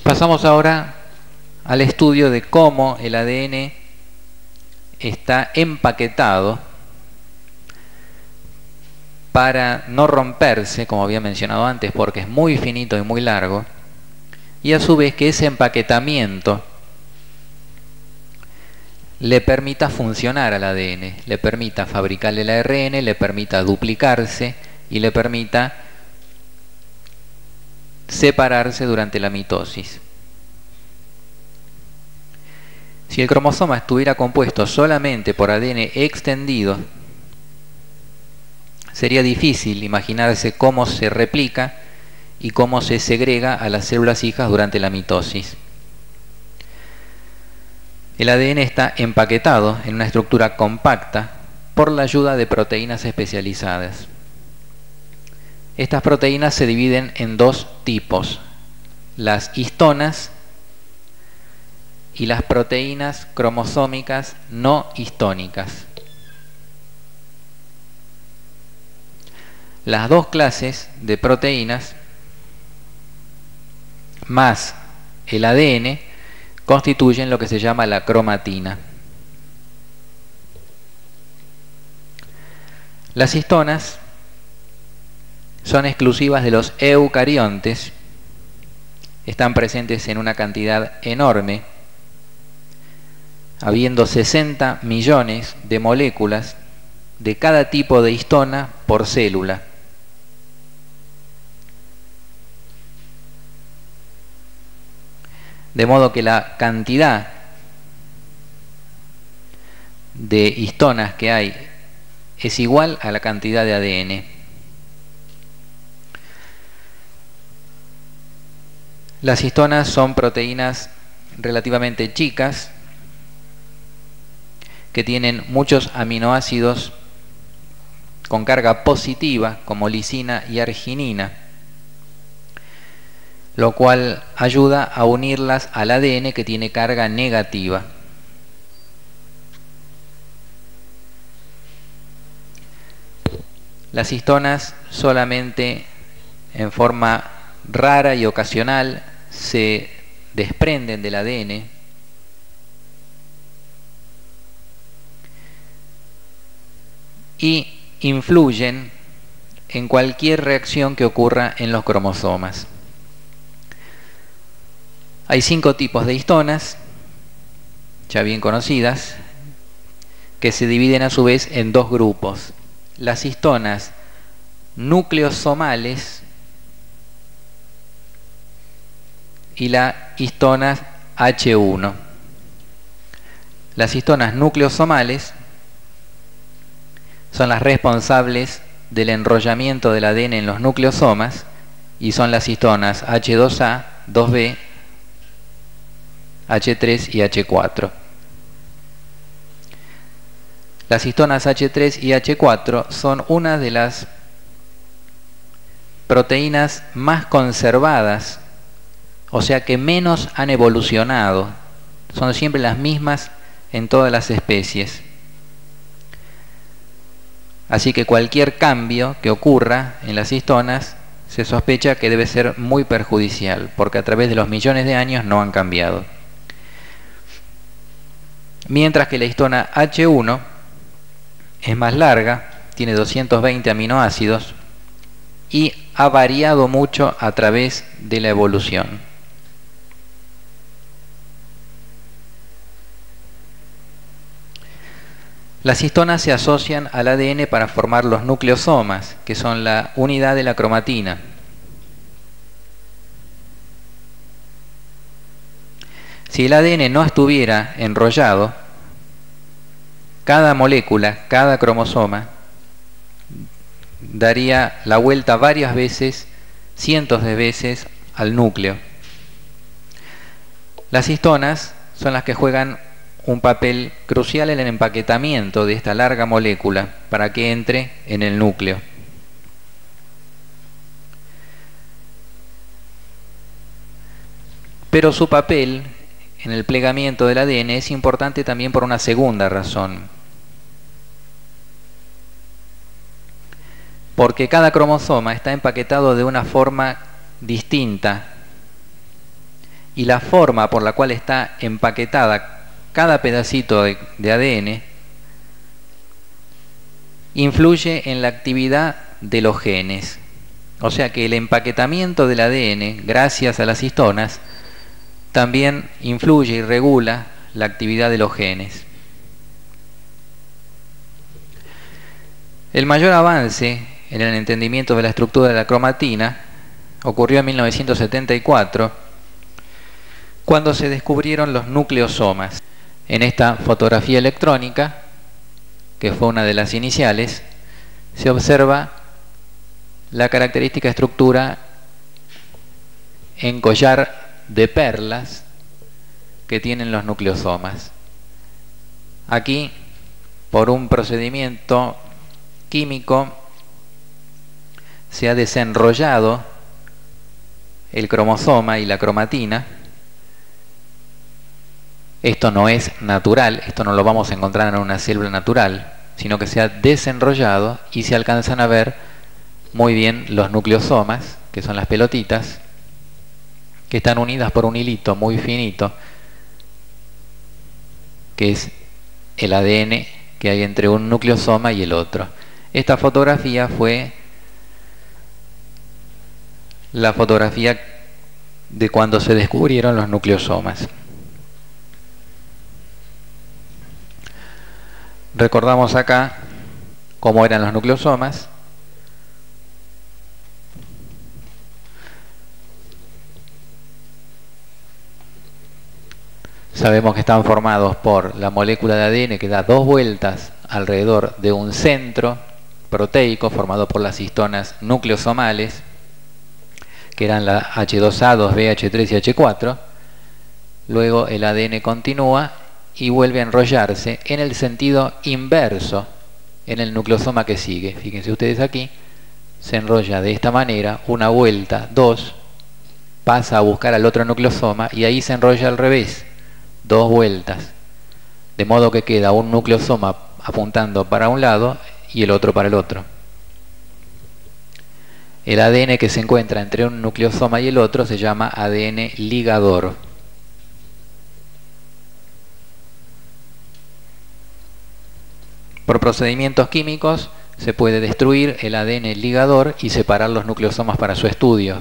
Pasamos ahora al estudio de cómo el ADN está empaquetado para no romperse, como había mencionado antes, porque es muy finito y muy largo, y a su vez que ese empaquetamiento le permita funcionar al ADN, le permita fabricar el ARN, le permita duplicarse y le permita separarse durante la mitosis. Si el cromosoma estuviera compuesto solamente por ADN extendido, sería difícil imaginarse cómo se replica y cómo se segrega a las células hijas durante la mitosis. El ADN está empaquetado en una estructura compacta por la ayuda de proteínas especializadas. Estas proteínas se dividen en dos tipos: las histonas y las proteínas cromosómicas no histónicas. Las dos clases de proteínas más el ADN constituyen lo que se llama la cromatina. Las histonas son exclusivas de los eucariontes, están presentes en una cantidad enorme, habiendo 60 millones de moléculas de cada tipo de histona por célula. De modo que la cantidad de histonas que hay es igual a la cantidad de ADN. Las histonas son proteínas relativamente chicas que tienen muchos aminoácidos con carga positiva como lisina y arginina, lo cual ayuda a unirlas al ADN que tiene carga negativa. Las histonas solamente en forma rara y ocasional se desprenden del ADN y influyen en cualquier reacción que ocurra en los cromosomas. Hay 5 tipos de histonas, ya bien conocidas, que se dividen a su vez en dos grupos: las histonas nucleosomales y las histonas H1. Las histonas nucleosomales son las responsables del enrollamiento del ADN en los nucleosomas y son las histonas H2A, 2B, H3 y H4. Las histonas H3 y H4 son una de las proteínas más conservadas, o sea que menos han evolucionado. Son siempre las mismas en todas las especies. Así que cualquier cambio que ocurra en las histonas se sospecha que debe ser muy perjudicial, porque a través de los millones de años no han cambiado. Mientras que la histona H1 es más larga, tiene 220 aminoácidos y ha variado mucho a través de la evolución. Las histonas se asocian al ADN para formar los nucleosomas, que son la unidad de la cromatina. Si el ADN no estuviera enrollado, cada molécula, cada cromosoma, daría la vuelta varias veces, cientos de veces, al núcleo. Las histonas son las que juegan un papel crucial en el empaquetamiento de esta larga molécula para que entre en el núcleo. Pero su papel en el plegamiento del ADN es importante también por una segunda razón. Porque cada cromosoma está empaquetado de una forma distinta y la forma por la cual está empaquetada cada pedacito de ADN influye en la actividad de los genes. O sea que el empaquetamiento del ADN, gracias a las histonas, también influye y regula la actividad de los genes. El mayor avance en el entendimiento de la estructura de la cromatina ocurrió en 1974, cuando se descubrieron los nucleosomas. En esta fotografía electrónica, que fue una de las iniciales, se observa la característica estructura en collar de perlas que tienen los nucleosomas. Aquí, por un procedimiento químico, se ha desenrollado el cromosoma y la cromatina. Esto no es natural, esto no lo vamos a encontrar en una célula natural, sino que se ha desenrollado y se alcanzan a ver muy bien los nucleosomas, que son las pelotitas, que están unidas por un hilito muy finito, que es el ADN que hay entre un nucleosoma y el otro. Esta fotografía fue la fotografía de cuando se descubrieron los nucleosomas. Recordamos acá cómo eran los nucleosomas. Sabemos que están formados por la molécula de ADN que da 2 vueltas alrededor de un centro proteico formado por las histonas nucleosomales, que eran la H2A, 2B, H3 y H4. Luego el ADN continúa y vuelve a enrollarse en el sentido inverso en el nucleosoma que sigue. Fíjense ustedes aquí, se enrolla de esta manera, una vuelta, 2, pasa a buscar al otro nucleosoma y ahí se enrolla al revés, 2 vueltas, de modo que queda un nucleosoma apuntando para un lado y el otro para el otro. El ADN que se encuentra entre un nucleosoma y el otro se llama ADN ligador. Por procedimientos químicos se puede destruir el ADN ligador y separar los nucleosomas para su estudio.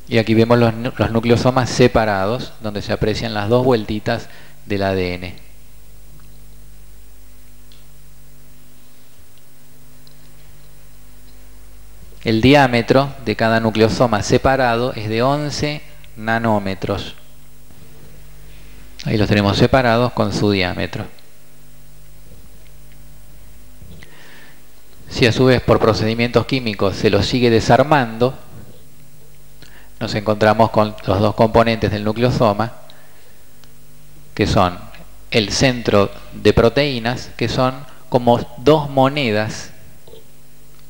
Y aquí vemos los nucleosomas separados, donde se aprecian las 2 vueltitas del ADN. El diámetro de cada nucleosoma separado es de 11 nanómetros. Ahí los tenemos separados con su diámetro. Si a su vez por procedimientos químicos se los sigue desarmando, nos encontramos con los 2 componentes del nucleosoma, que son el centro de proteínas, que son como 2 monedas,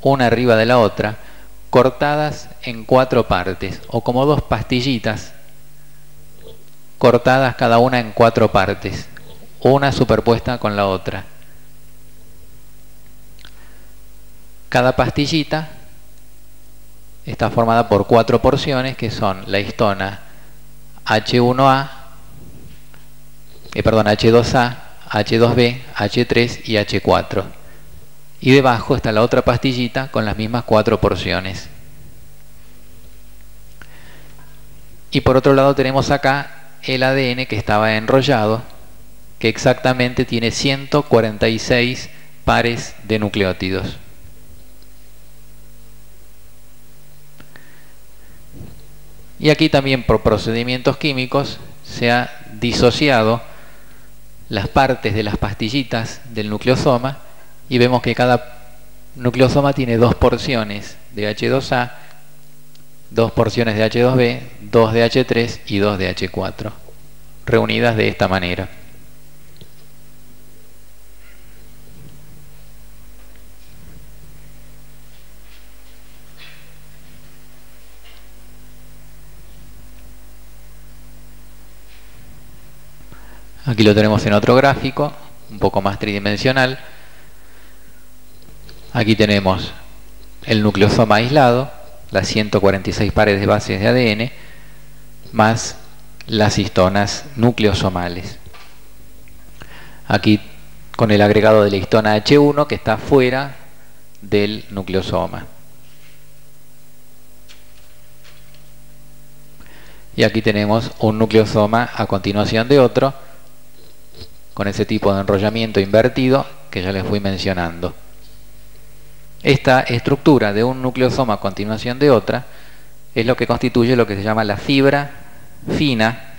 una arriba de la otra, cortadas en 4 partes, o como 2 pastillitas cortadas cada una en 4 partes, una superpuesta con la otra. Cada pastillita está formada por 4 porciones, que son la histona H1A, H2A, H2B, H3 y H4. Y debajo está la otra pastillita con las mismas 4 porciones. Y por otro lado tenemos acá el ADN que estaba enrollado, que exactamente tiene 146 pares de nucleótidos. Y aquí también por procedimientos químicos se ha disociado las partes de las pastillitas del nucleosoma y vemos que cada nucleosoma tiene 2 porciones de H2A, 2 porciones de H2B, 2 de H3 y 2 de H4, reunidas de esta manera. Aquí lo tenemos en otro gráfico, un poco más tridimensional. Aquí tenemos el nucleosoma aislado, las 146 pares de bases de ADN, más las histonas nucleosomales. Aquí con el agregado de la histona H1 que está fuera del nucleosoma. Y aquí tenemos un nucleosoma a continuación de otro, con ese tipo de enrollamiento invertido que ya les fui mencionando. Esta estructura de un nucleosoma a continuación de otra es lo que constituye lo que se llama la fibra fina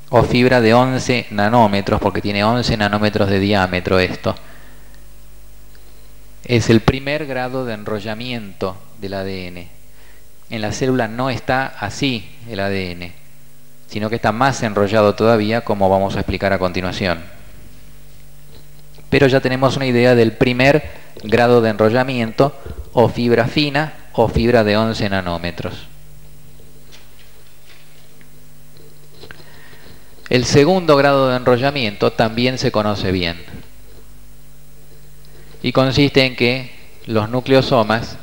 o fibra de 11 nanómetros, porque tiene 11 nanómetros de diámetro esto. Es el primer grado de enrollamiento del ADN. En la célula no está así el ADN, sino que está más enrollado todavía, como vamos a explicar a continuación. Pero ya tenemos una idea del primer grado de enrollamiento, o fibra fina, o fibra de 11 nanómetros. El segundo grado de enrollamiento también se conoce bien, y consiste en que los nucleosomas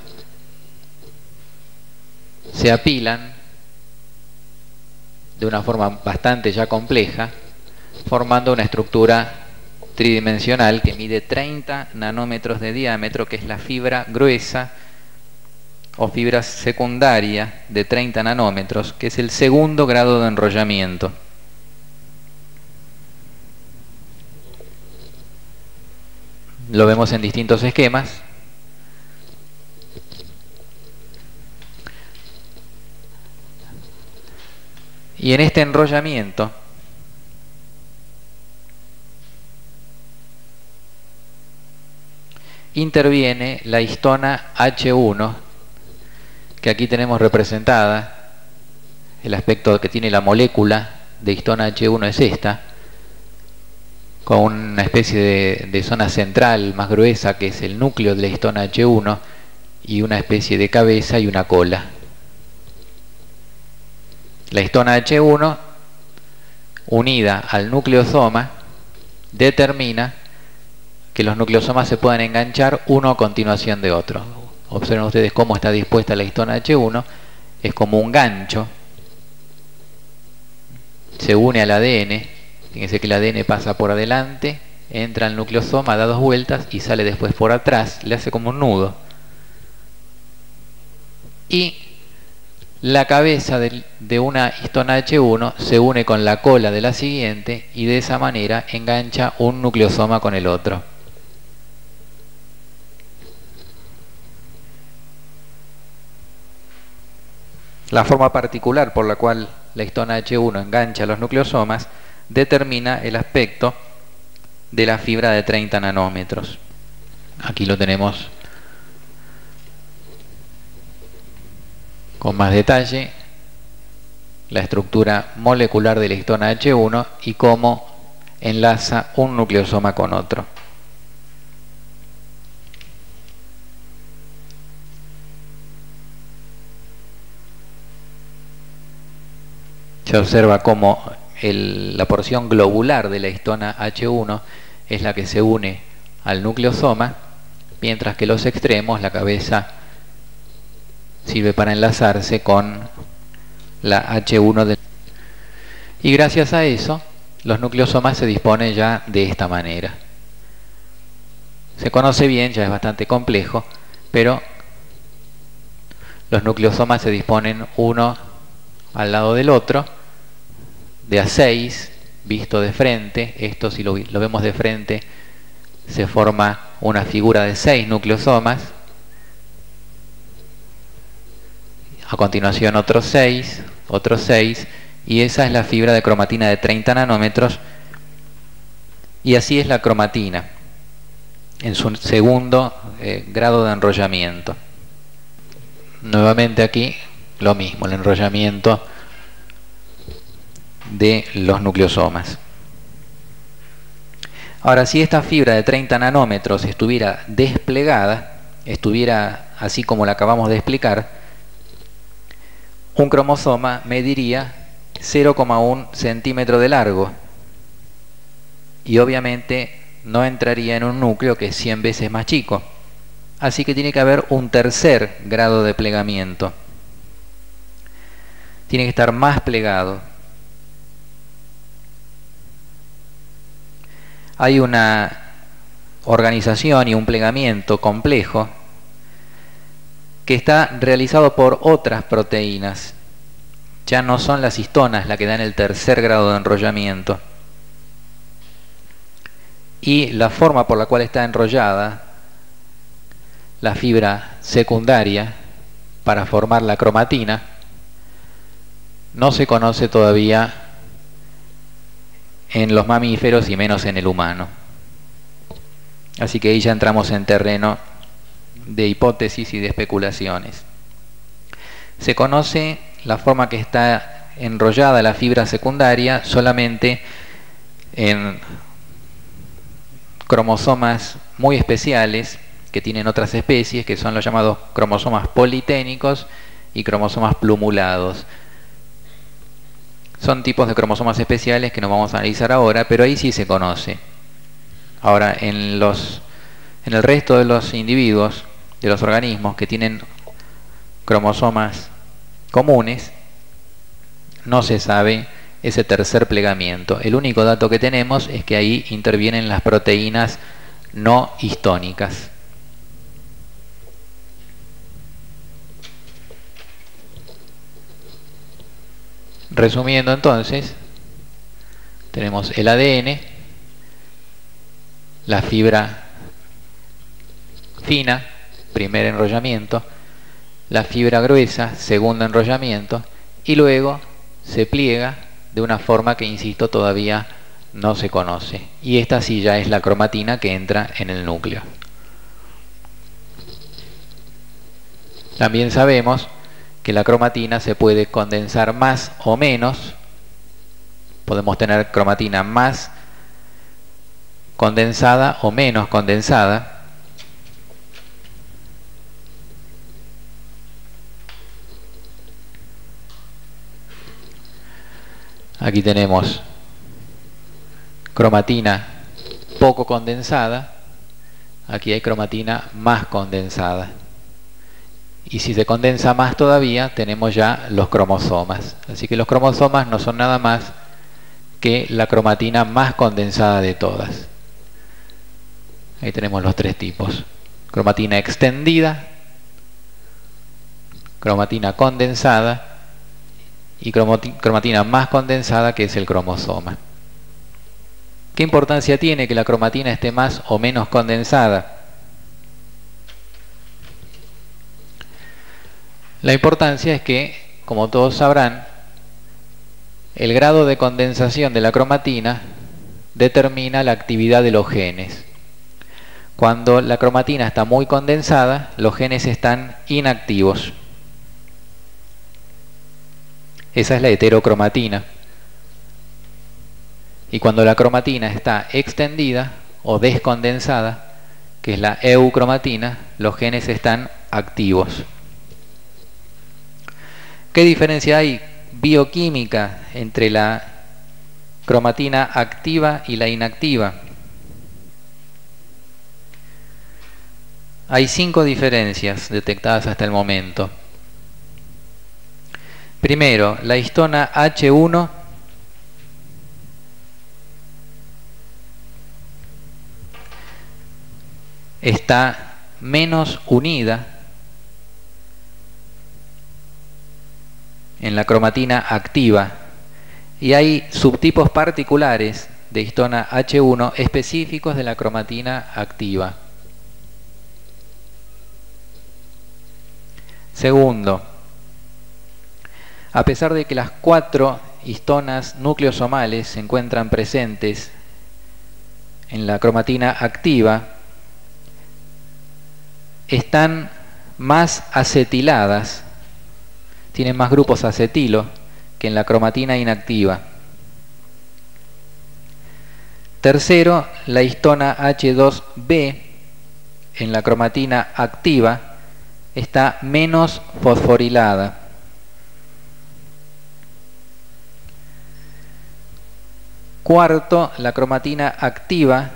se apilan de una forma bastante ya compleja, formando una estructura tridimensional que mide 30 nanómetros de diámetro, que es la fibra gruesa o fibra secundaria de 30 nanómetros, que es el segundo grado de enrollamiento. Lo vemos en distintos esquemas. Y en este enrollamiento interviene la histona H1, que aquí tenemos representada. El aspecto que tiene la molécula de histona H1 es esta, con una especie de zona central más gruesa que es el núcleo de la histona H1 y una especie de cabeza y una cola. La histona H1 unida al nucleosoma determina que los nucleosomas se puedan enganchar uno a continuación de otro. Observen ustedes cómo está dispuesta la histona H1, es como un gancho, se une al ADN. Fíjense que el ADN pasa por adelante, entra al nucleosoma, da 2 vueltas y sale después por atrás, le hace como un nudo. Y la cabeza de una histona H1 se une con la cola de la siguiente y de esa manera engancha un nucleosoma con el otro. La forma particular por la cual la histona H1 engancha los nucleosomas determina el aspecto de la fibra de 30 nanómetros. Aquí lo tenemos con más detalle, la estructura molecular de la histona H1 y cómo enlaza un nucleosoma con otro. Se observa cómo la porción globular de la histona H1 es la que se une al nucleosoma, mientras que los extremos, la cabeza, sirve para enlazarse con la H1 y gracias a eso los nucleosomas se disponen ya de esta manera. Se conoce bien, ya es bastante complejo, pero los nucleosomas se disponen uno al lado del otro, de a 6, visto de frente. Esto, si lo vemos de frente, se forma una figura de 6 nucleosomas. A continuación otros 6, y esa es la fibra de cromatina de 30 nanómetros, y así es la cromatina en su segundo grado de enrollamiento. Nuevamente aquí lo mismo, el enrollamiento de los nucleosomas. Ahora, si esta fibra de 30 nanómetros estuviera desplegada, estuviera así como la acabamos de explicar, un cromosoma mediría 0,1 centímetro de largo y obviamente no entraría en un núcleo que es 100 veces más chico. Así que tiene que haber un tercer grado de plegamiento. tiene que estar más plegado. Hay una organización y un plegamiento complejo que está realizado por otras proteínas. Ya no son las histonas las que dan el tercer grado de enrollamiento. Y la forma por la cual está enrollada la fibra secundaria para formar la cromatina no se conoce todavía en los mamíferos y menos en el humano. Así que ahí ya entramos en terreno de hipótesis y de especulaciones. Se conoce la forma que está enrollada la fibra secundaria solamente en cromosomas muy especiales que tienen otras especies, que son los llamados cromosomas politénicos y cromosomas plumulados. Son tipos de cromosomas especiales que no vamos a analizar ahora, pero ahí sí se conoce. Ahora, en el resto de los individuos, de los organismos que tienen cromosomas comunes, no se sabe ese tercer plegamiento. El único dato que tenemos es que ahí intervienen las proteínas no histónicas. Resumiendo entonces, tenemos el ADN, la fibra fina, primer enrollamiento, la fibra gruesa, segundo enrollamiento, y luego se pliega de una forma que, insisto, todavía no se conoce. Y esta sí ya es la cromatina que entra en el núcleo. También sabemos que la cromatina se puede condensar más o menos. Podemos tener cromatina más condensada o menos condensada. Aquí tenemos cromatina poco condensada. Aquí hay cromatina más condensada. Y si se condensa más todavía, tenemos ya los cromosomas. Así que los cromosomas no son nada más que la cromatina más condensada de todas. Ahí tenemos los tres tipos: cromatina extendida, cromatina condensada y cromatina más condensada, que es el cromosoma. ¿Qué importancia tiene que la cromatina esté más o menos condensada? La importancia es que, como todos sabrán, el grado de condensación de la cromatina determina la actividad de los genes. Cuando la cromatina está muy condensada, los genes están inactivos. Esa es la heterocromatina. Y cuando la cromatina está extendida o descondensada, que es la eucromatina, los genes están activos. ¿Qué diferencia hay bioquímica entre la cromatina activa y la inactiva? Hay 5 diferencias detectadas hasta el momento. Primero, la histona H1 está menos unida en la cromatina activa, y hay subtipos particulares de histona H1 específicos de la cromatina activa. Segundo, a pesar de que las 4 histonas nucleosomales se encuentran presentes en la cromatina activa, están más acetiladas, tienen más grupos acetilo que en la cromatina inactiva. Tercero, la histona H2B en la cromatina activa está menos fosforilada. Cuarto, la cromatina activa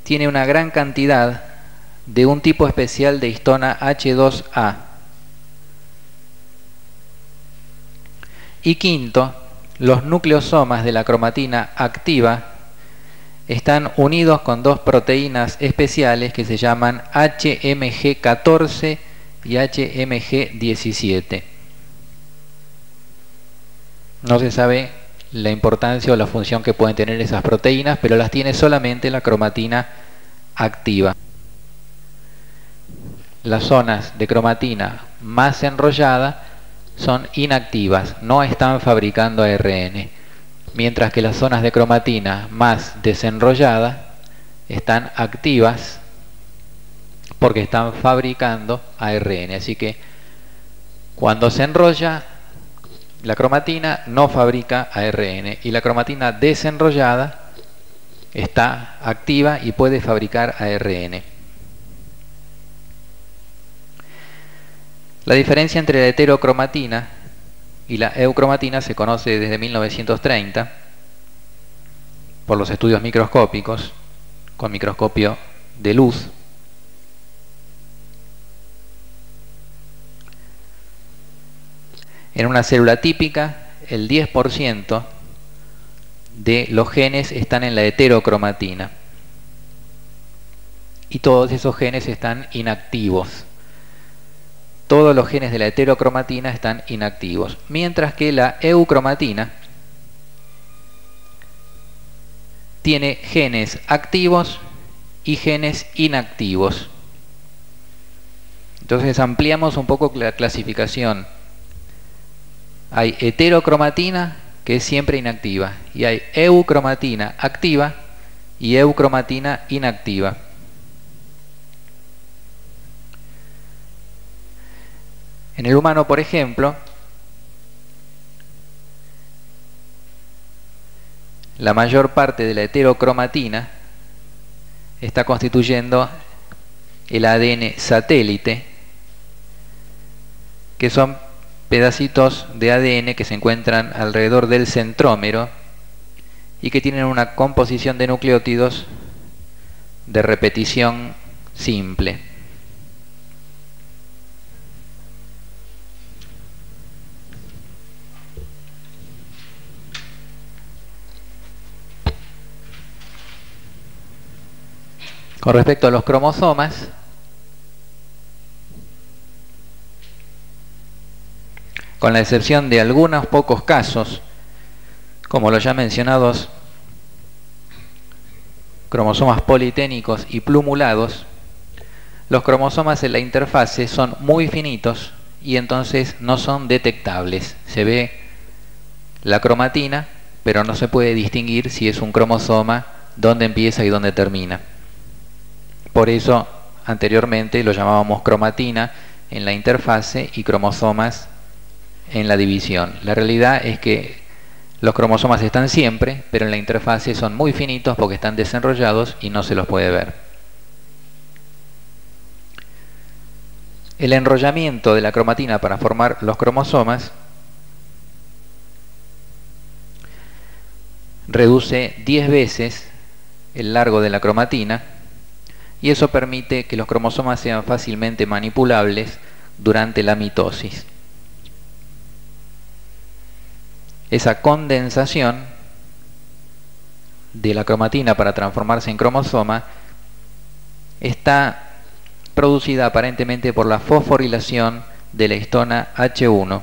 tiene una gran cantidad de un tipo especial de histona H2A. Y quinto, los nucleosomas de la cromatina activa están unidos con dos proteínas especiales que se llaman HMG14 y HMG17. No se sabe la importancia o la función que pueden tener esas proteínas, pero las tiene solamente la cromatina activa. Las zonas de cromatina más enrollada son inactivas, no están fabricando ARN, mientras que las zonas de cromatina más desenrolladas están activas porque están fabricando ARN. Así que cuando se enrolla, la cromatina no fabrica ARN y la cromatina desenrollada está activa y puede fabricar ARN. La diferencia entre la heterocromatina y la eucromatina se conoce desde 1930 por los estudios microscópicos con microscopio de luz. En una célula típica, el 10% de los genes están en la heterocromatina y todos esos genes están inactivos. Todos los genes de la heterocromatina están inactivos, mientras que la eucromatina tiene genes activos y genes inactivos. Entonces ampliamos un poco la clasificación. Hay heterocromatina, que es siempre inactiva, y hay eucromatina activa y eucromatina inactiva. En el humano, por ejemplo, la mayor parte de la heterocromatina está constituyendo el ADN satélite, que son pedacitos de ADN que se encuentran alrededor del centrómero y que tienen una composición de nucleótidos de repetición simple. Con respecto a los cromosomas, con la excepción de algunos pocos casos, como los ya mencionados cromosomas politénicos y plumulados, los cromosomas en la interfase son muy finitos y entonces no son detectables. Se ve la cromatina, pero no se puede distinguir si es un cromosoma, dónde empieza y dónde termina. Por eso anteriormente lo llamábamos cromatina en la interfase y cromosomas en la división. La realidad es que los cromosomas están siempre, pero en la interfase son muy finitos porque están desenrollados y no se los puede ver. El enrollamiento de la cromatina para formar los cromosomas reduce 10 veces el largo de la cromatina, y eso permite que los cromosomas sean fácilmente manipulables durante la mitosis. Esa condensación de la cromatina para transformarse en cromosoma está producida aparentemente por la fosforilación de la histona H1.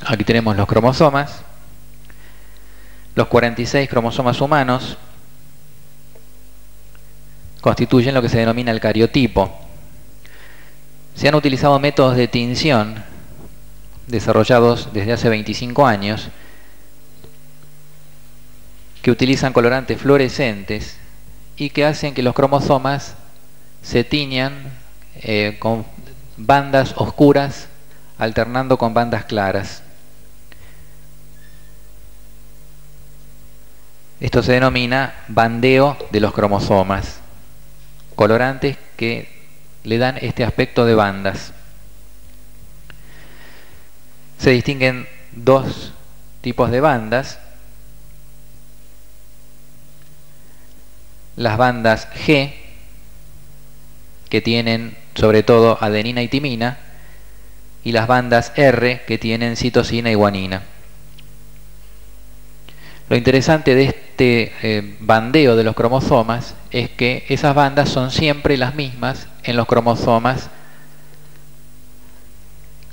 Aquí tenemos los cromosomas. Los 46 cromosomas humanos constituyen lo que se denomina el cariotipo. Se han utilizado métodos de tinción desarrollados desde hace 25 años que utilizan colorantes fluorescentes y que hacen que los cromosomas se tiñan con bandas oscuras alternando con bandas claras. Esto se denomina bandeo de los cromosomas, colorantes que le dan este aspecto de bandas. se distinguen dos tipos de bandas. Las bandas G, que tienen sobre todo adenina y timina, y las bandas R, que tienen citosina y guanina. Lo interesante de este bandeo de los cromosomas es que esas bandas son siempre las mismas en los cromosomas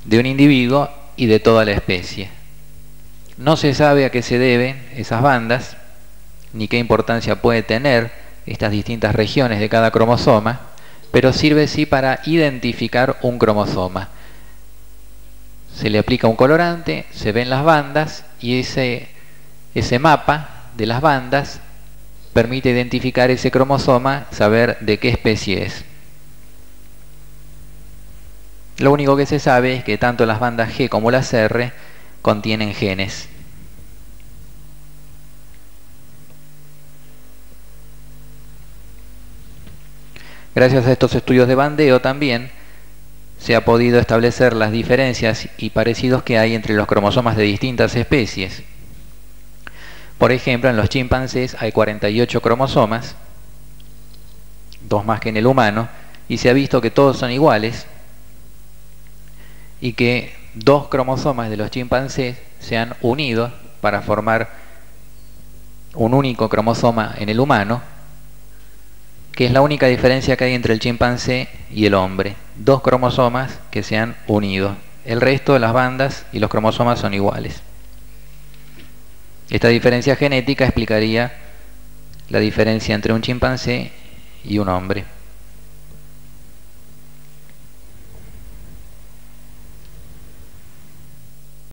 de un individuo y de toda la especie. No se sabe a qué se deben esas bandas, ni qué importancia puede tener estas distintas regiones de cada cromosoma, pero sirve sí para identificar un cromosoma. Se le aplica un colorante, se ven las bandas y ese mapa de las bandas permite identificar ese cromosoma, saber de qué especie es. Lo único que se sabe es que tanto las bandas G como las R contienen genes. Gracias a estos estudios de bandeo también se ha podido establecer las diferencias y parecidos que hay entre los cromosomas de distintas especies. Por ejemplo, en los chimpancés hay 48 cromosomas, 2 más que en el humano, y se ha visto que todos son iguales y que 2 cromosomas de los chimpancés se han unido para formar un único cromosoma en el humano, que es la única diferencia que hay entre el chimpancé y el hombre. 2 cromosomas que se han unido. El resto de las bandas y los cromosomas son iguales. Esta diferencia genética explicaría la diferencia entre un chimpancé y un hombre.